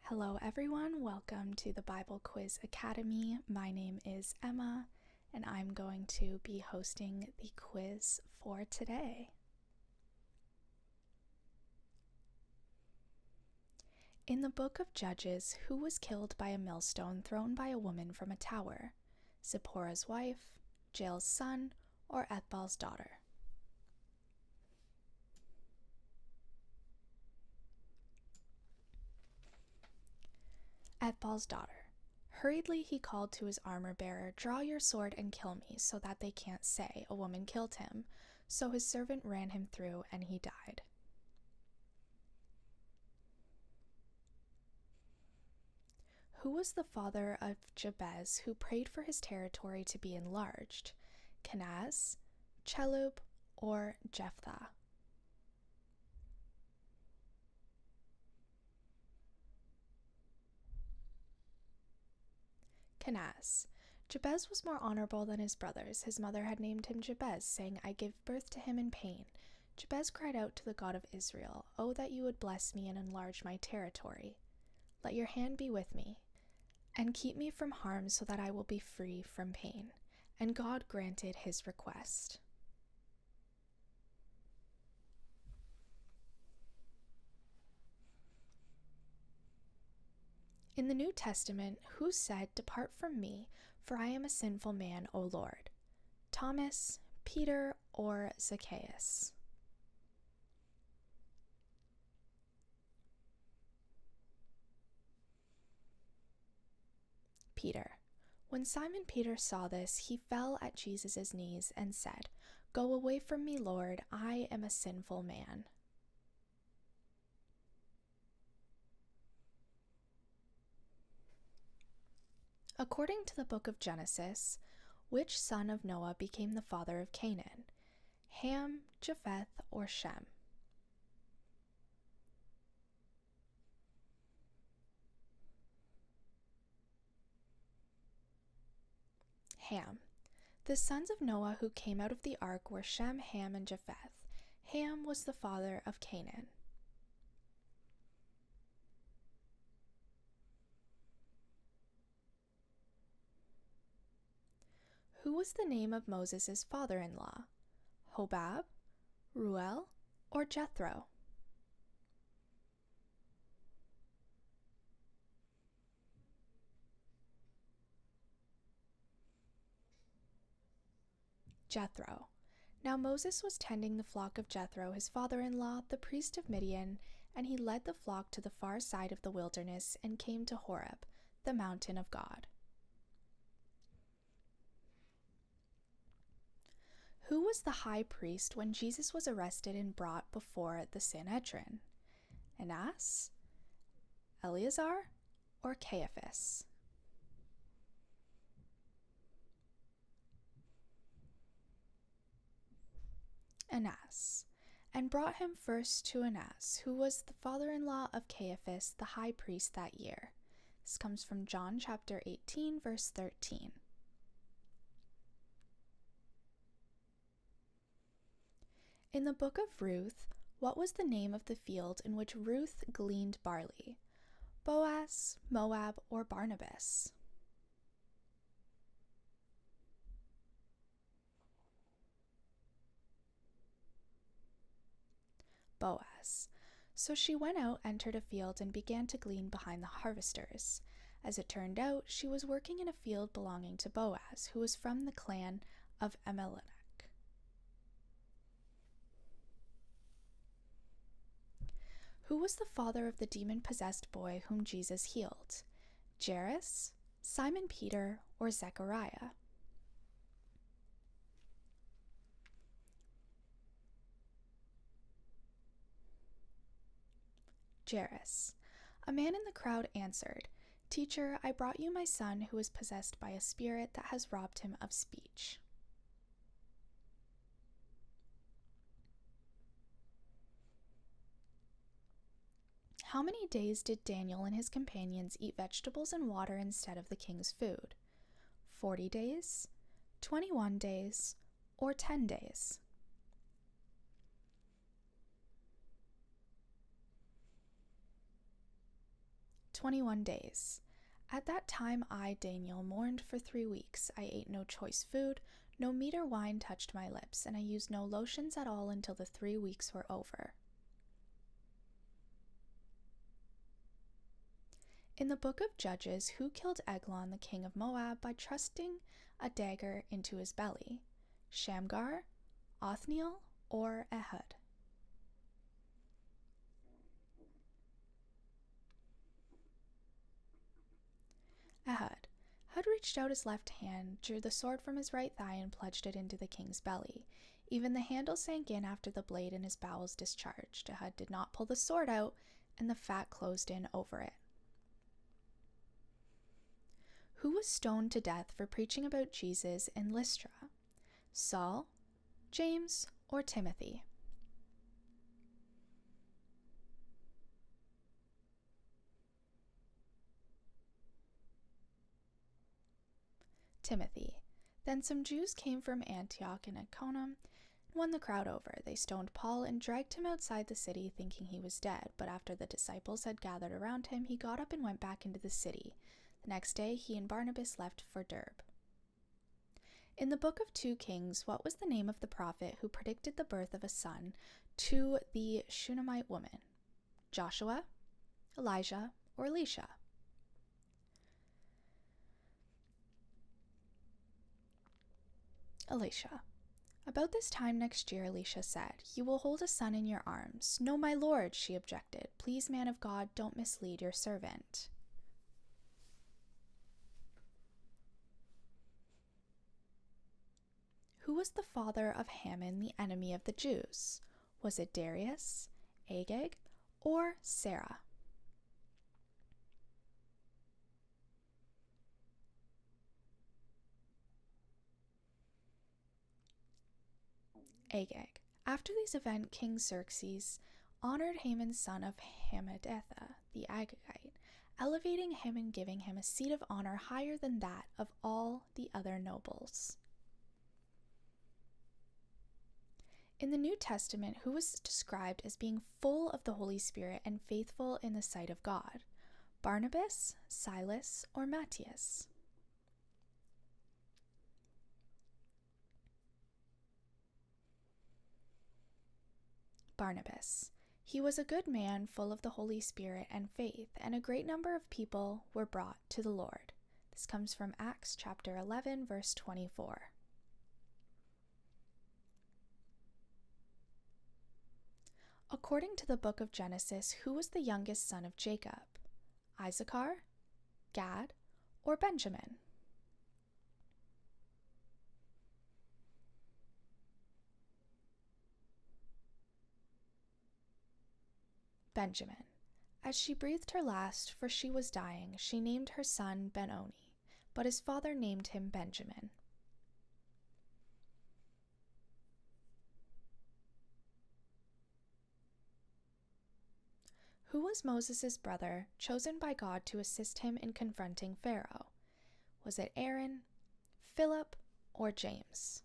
Hello, everyone. Welcome to the Bible Quiz Academy. My name is Emma, and I'm going to be hosting the quiz for today. In the book of Judges, who was killed by a millstone thrown by a woman from a tower? Zipporah's wife, Jael's son, or Ethbal's daughter? Ethbal's daughter. Hurriedly he called to his armor-bearer, "Draw your sword and kill me, so that they can't say, 'A woman killed him.' So his servant ran him through, and he died." Who was the father of Jabez, who prayed for his territory to be enlarged? Kenaz, Chelub, or Jephthah? Kenaz. Jabez was more honorable than his brothers. His mother had named him Jabez, saying, "I give birth to him in pain." Jabez cried out to the God of Israel, "Oh, that you would bless me and enlarge my territory. Let your hand be with me, and keep me from harm so that I will be free from pain." And God granted his request. In the New Testament, who said, "Depart from me, for I am a sinful man, O Lord"? Thomas, Peter, or Zacchaeus? Peter. When Simon Peter saw this, he fell at Jesus' knees and said, "Go away from me, Lord, I am a sinful man." According to the book of Genesis, which son of Noah became the father of Canaan? Ham, Japheth, or Shem? Ham. The sons of Noah who came out of the ark were Shem, Ham, and Japheth. Ham was the father of Canaan. Who was the name of Moses' father-in-law? Hobab, Reuel, or Jethro? Jethro. Now Moses was tending the flock of Jethro, his father-in-law, the priest of Midian, and he led the flock to the far side of the wilderness and came to Horeb, the mountain of God. Who was the high priest when Jesus was arrested and brought before the Sanhedrin? Annas, Eleazar, or Caiaphas? Annas, and brought him first to Annas, who was the father-in-law of Caiaphas, the high priest that year. This comes from John chapter 18, verse 13. In the book of Ruth, what was the name of the field in which Ruth gleaned barley? Boaz, Moab, or Barnabas? Boaz. So she went out, entered a field, and began to glean behind the harvesters. As it turned out, she was working in a field belonging to Boaz, who was from the clan of Elimelech. Who was the father of the demon-possessed boy whom Jesus healed? Jairus, Simon Peter, or Zechariah? Jairus. A man in the crowd answered, "Teacher, I brought you my son who is possessed by a spirit that has robbed him of speech." How many days did Daniel and his companions eat vegetables and water instead of the king's food? 40 days, 21 days, or 10 days? 21 days. At that time I, Daniel, mourned for 3 weeks. I ate no choice food, no meat or wine touched my lips, and I used no lotions at all until the 3 weeks were over. In the book of Judges, who killed Eglon, the king of Moab, by thrusting a dagger into his belly? Shamgar, Othniel, or Ehud? Ehud. Ehud reached out his left hand, drew the sword from his right thigh, and plunged it into the king's belly. Even the handle sank in after the blade in his bowels discharged. Ehud did not pull the sword out, and the fat closed in over it. Who was stoned to death for preaching about Jesus in Lystra? Saul, James, or Timothy? Timothy. Then some Jews came from Antioch and Iconium and won the crowd over. They stoned Paul and dragged him outside the city, thinking he was dead. But after the disciples had gathered around him, he got up and went back into the city. The next day, he and Barnabas left for Derbe. In the book of 2 Kings, what was the name of the prophet who predicted the birth of a son to the Shunammite woman? Joshua, Elijah, or Elisha? Elisha. About this time next year, Elisha said, "You will hold a son in your arms." "No, my lord," she objected. "Please, man of God, don't mislead your servant." Who was the father of Haman, the enemy of the Jews? Was it Darius, Agag, or Sarah? Agag. After this event, King Xerxes honored Haman, son of Hammedatha, the Agagite, elevating him and giving him a seat of honor higher than that of all the other nobles. In the New Testament, who was described as being full of the Holy Spirit and faithful in the sight of God? Barnabas, Silas, or Matthias? Barnabas. He was a good man, full of the Holy Spirit and faith, and a great number of people were brought to the Lord. This comes from Acts chapter 11, verse 24. According to the book of Genesis, who was the youngest son of Jacob? Issachar, Gad, or Benjamin? Benjamin. As she breathed her last, for she was dying, she named her son Ben-Oni, but his father named him Benjamin. Who was Moses' brother, chosen by God to assist him in confronting Pharaoh? Was it Aaron, Philip, or James?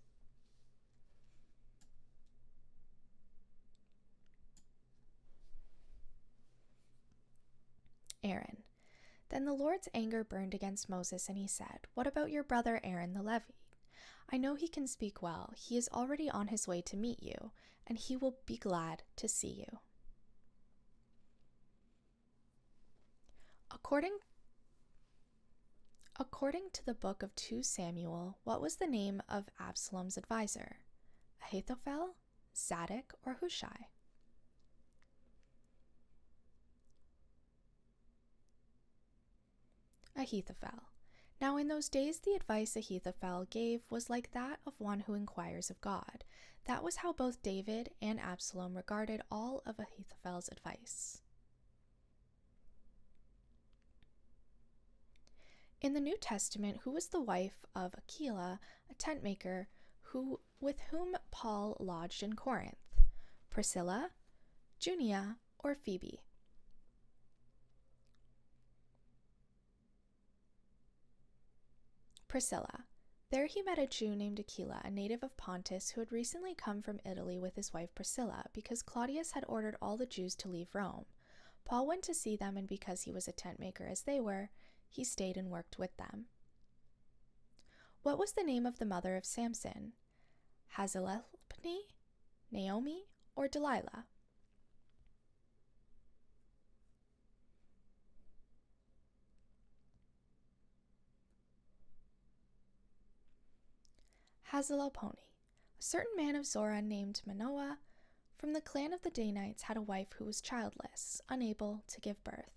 Aaron. Then the Lord's anger burned against Moses, and he said, "What about your brother Aaron the Levite? I know he can speak well. He is already on his way to meet you, and he will be glad to see you." According to the book of 2 Samuel, what was the name of Absalom's advisor? Ahithophel, Zadok, or Hushai? Ahithophel. Now in those days the advice Ahithophel gave was like that of one who inquires of God. That was how both David and Absalom regarded all of Ahithophel's advice. In the New Testament, who was the wife of Aquila, a tent maker, with whom Paul lodged in Corinth? Priscilla, Junia, or Phoebe? Priscilla. There he met a Jew named Aquila, a native of Pontus, who had recently come from Italy with his wife Priscilla, because Claudius had ordered all the Jews to leave Rome. Paul went to see them, and because he was a tent maker as they were, he stayed and worked with them. What was the name of the mother of Samson? Hazelelpni, Naomi, or Delilah? Hazelelponi. A certain man of Zorah named Manoah from the clan of the Danites had a wife who was childless, unable to give birth.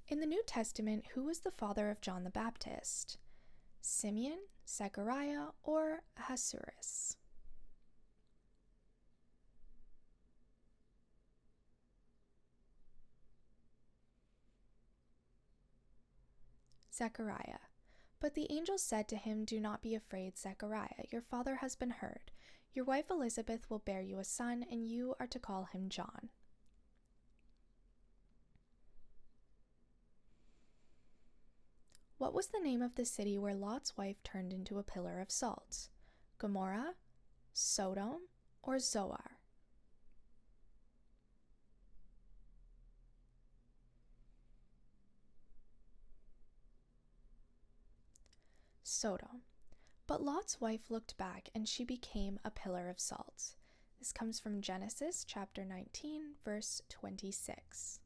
In the New Testament, who was the father of John the Baptist? Simeon, Zechariah, or Ahasuerus? Zechariah. But the angel said to him, "Do not be afraid, Zechariah. Your father has been heard. Your wife Elizabeth will bear you a son, and you are to call him John." What was the name of the city where Lot's wife turned into a pillar of salt? Gomorrah, Sodom, or Zoar? Sodom. But Lot's wife looked back, and she became a pillar of salt. This comes from Genesis chapter 19, verse 26.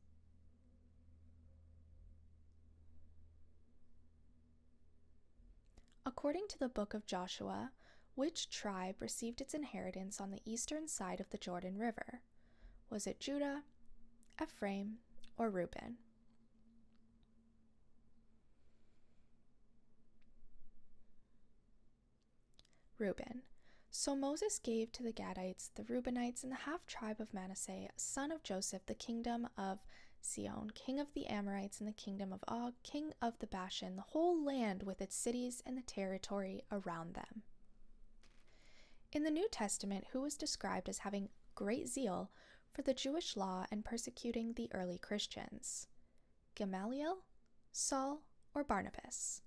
According to the book of Joshua, which tribe received its inheritance on the eastern side of the Jordan River? Was it Judah, Ephraim, or Reuben? Reuben. So Moses gave to the Gadites, the Reubenites, and the half-tribe of Manasseh, son of Joseph, the kingdom of Sihon, king of the Amorites, and the kingdom of Og, king of the Bashan, the whole land with its cities and the territory around them. In the New Testament, who was described as having great zeal for the Jewish law and persecuting the early Christians? Gamaliel, Saul, or Barnabas?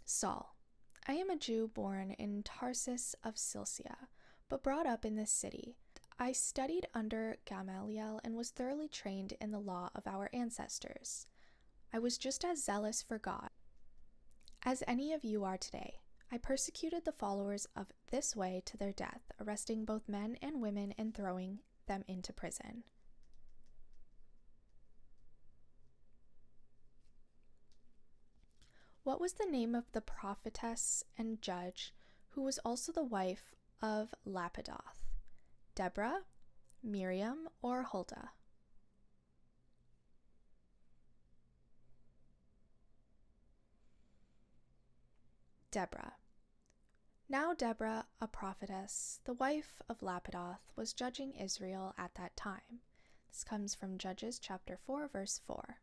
Saul. I am a Jew born in Tarsus of Cilicia, but brought up in this city. I studied under Gamaliel and was thoroughly trained in the law of our ancestors. I was just as zealous for God as any of you are today. I persecuted the followers of this way to their death, arresting both men and women and throwing them into prison. What was the name of the prophetess and judge who was also the wife of Lapidoth? Deborah, Miriam, or Huldah? Deborah. Now Deborah, a prophetess, the wife of Lapidoth, was judging Israel at that time. This comes from Judges chapter 4, verse 4.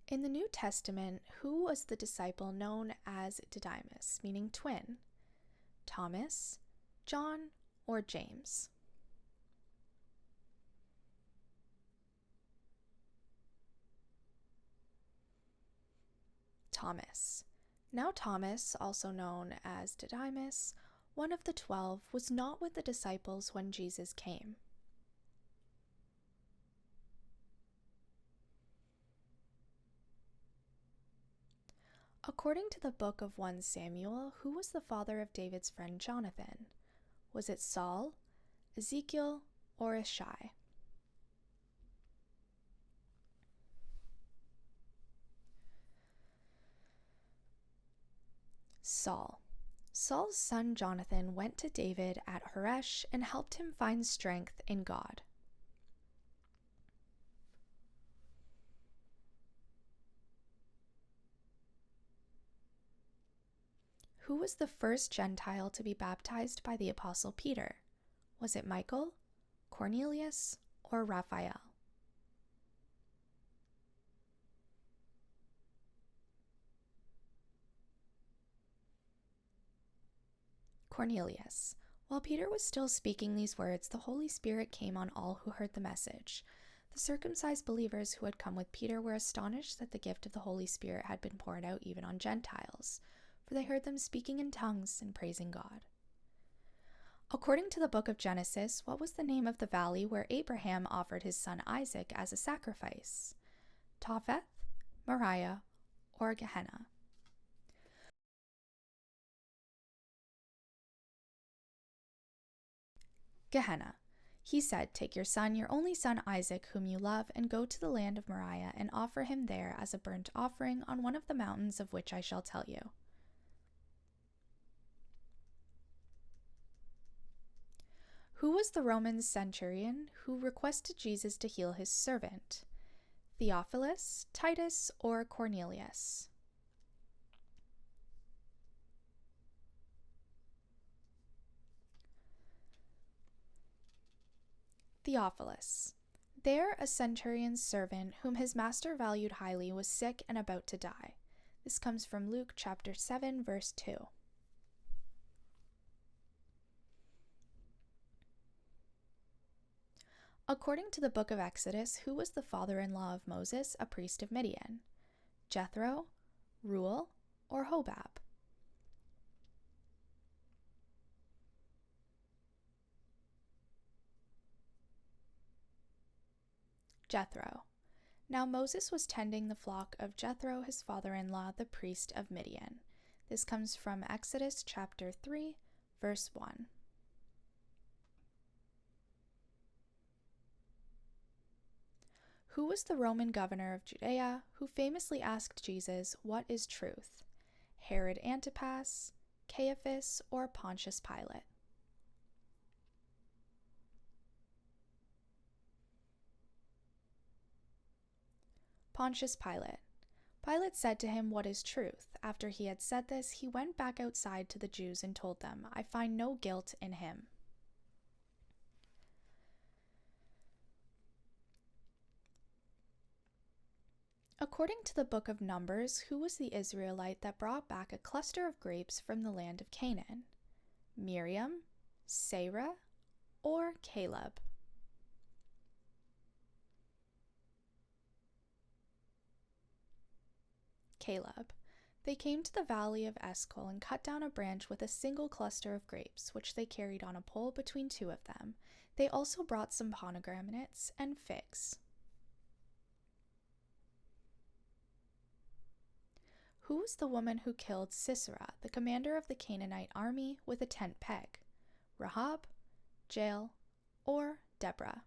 In the New Testament, who was the disciple known as Didymus, meaning twin? Thomas, John, or James? Thomas. Now Thomas, also known as Didymus, one of the 12, was not with the disciples when Jesus came. According to the book of 1 Samuel, who was the father of David's friend Jonathan? Was it Saul, Ezekiel, or Ishai? Saul. Saul's son Jonathan went to David at Horesh and helped him find strength in God. Who was the first Gentile to be baptized by the Apostle Peter? Was it Michael, Cornelius, or Raphael? Cornelius. While Peter was still speaking these words, the Holy Spirit came on all who heard the message. The circumcised believers who had come with Peter were astonished that the gift of the Holy Spirit had been poured out even on Gentiles, for they heard them speaking in tongues and praising God. According to the book of Genesis, what was the name of the valley where Abraham offered his son Isaac as a sacrifice? Topheth, Moriah, or Gehenna? Gehenna. He said, "Take your son, your only son Isaac, whom you love, and go to the land of Moriah and offer him there as a burnt offering on one of the mountains of which I shall tell you." Who was the Roman centurion who requested Jesus to heal his servant? Theophilus, Titus, or Cornelius? Theophilus. There, a centurion's servant, whom his master valued highly, was sick and about to die. This comes from Luke chapter 7, verse 2. According to the book of Exodus, who was the father-in-law of Moses, a priest of Midian? Jethro, Reuel, or Hobab? Jethro. Now Moses was tending the flock of Jethro, his father-in-law, the priest of Midian. This comes from Exodus chapter 3, verse 1. Who was the Roman governor of Judea who famously asked Jesus, "What is truth?" Herod Antipas, Caiaphas, or Pontius Pilate? Pontius Pilate. Pilate said to him, "What is truth?" After he had said this, he went back outside to the Jews and told them, "I find no guilt in him." According to the book of Numbers, who was the Israelite that brought back a cluster of grapes from the land of Canaan? Miriam, Sarah, or Caleb? Caleb. They came to the valley of Eshcol and cut down a branch with a single cluster of grapes, which they carried on a pole between two of them. They also brought some pomegranates and figs. Who was the woman who killed Sisera, the commander of the Canaanite army, with a tent peg? Rahab, Jael, or Deborah?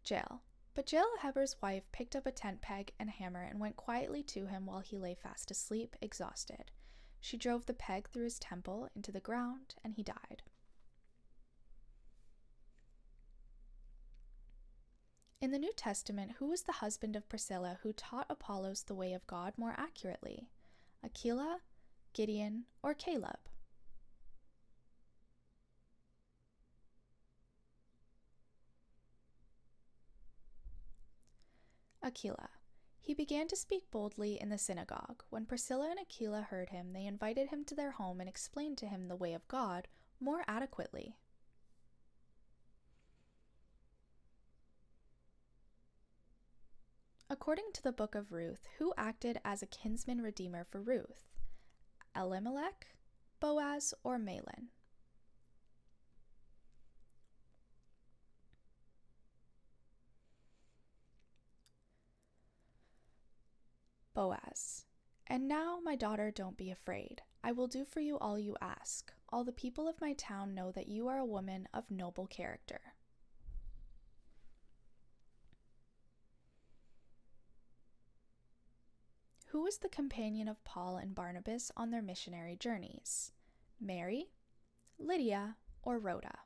Jael. But Jael, Heber's wife, picked up a tent peg and hammer and went quietly to him while he lay fast asleep, exhausted. She drove the peg through his temple into the ground, and he died. In the New Testament, who was the husband of Priscilla who taught Apollos the way of God more accurately? Aquila, Gideon, or Caleb? Aquila. He began to speak boldly in the synagogue. When Priscilla and Aquila heard him, they invited him to their home and explained to him the way of God more adequately. According to the book of Ruth, who acted as a kinsman redeemer for Ruth? Elimelech, Boaz, or Mahlon? Boaz. And now, my daughter, don't be afraid. I will do for you all you ask. All the people of my town know that you are a woman of noble character. Who was the companion of Paul and Barnabas on their missionary journeys? Mary, Lydia, or Rhoda?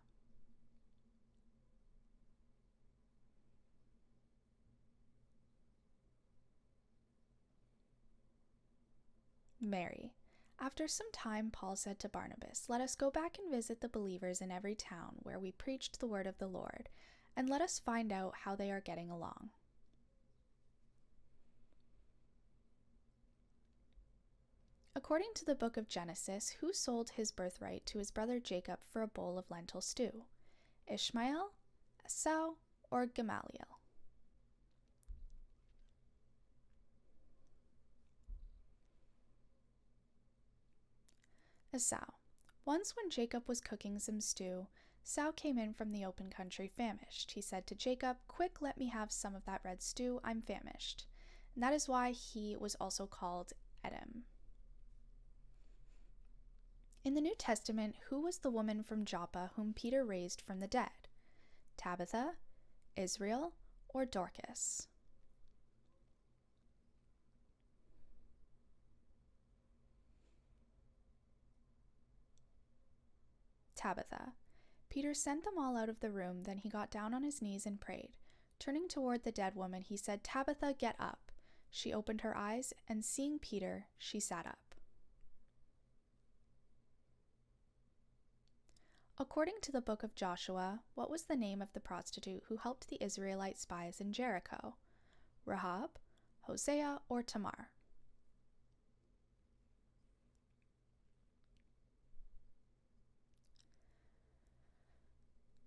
Mary. After some time, Paul said to Barnabas, "Let us go back and visit the believers in every town where we preached the word of the Lord, and let us find out how they are getting along." According to the book of Genesis, who sold his birthright to his brother Jacob for a bowl of lentil stew? Ishmael, Esau, or Gamaliel? Esau. Once when Jacob was cooking some stew, Esau came in from the open country famished. He said to Jacob, "Quick, let me have some of that red stew, I'm famished." And that is why he was also called Edom. In the New Testament, who was the woman from Joppa whom Peter raised from the dead? Tabitha, Israel, or Dorcas? Tabitha. Peter sent them all out of the room, then he got down on his knees and prayed. Turning toward the dead woman, he said, "Tabitha, get up." She opened her eyes, and seeing Peter, she sat up. According to the book of Joshua, what was the name of the prostitute who helped the Israelite spies in Jericho? Rahab, Hosea, or Tamar?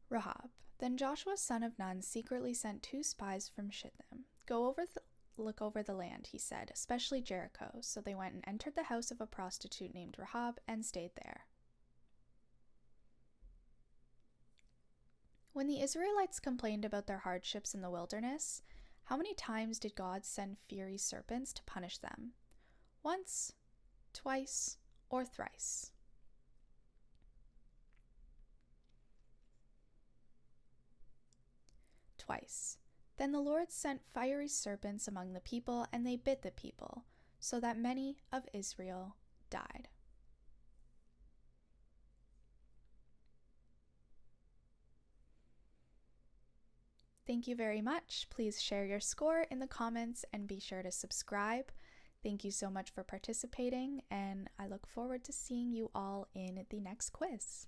Rahab. Then Joshua son of Nun secretly sent 2 spies from Shittim. Look over the land, he said, especially Jericho. So they went and entered the house of a prostitute named Rahab and stayed there. When the Israelites complained about their hardships in the wilderness, how many times did God send fiery serpents to punish them? Once, twice, or thrice? Twice. Then the Lord sent fiery serpents among the people, and they bit the people, so that many of Israel died. Thank you very much. Please share your score in the comments and be sure to subscribe. Thank you so much for participating, and I look forward to seeing you all in the next quiz.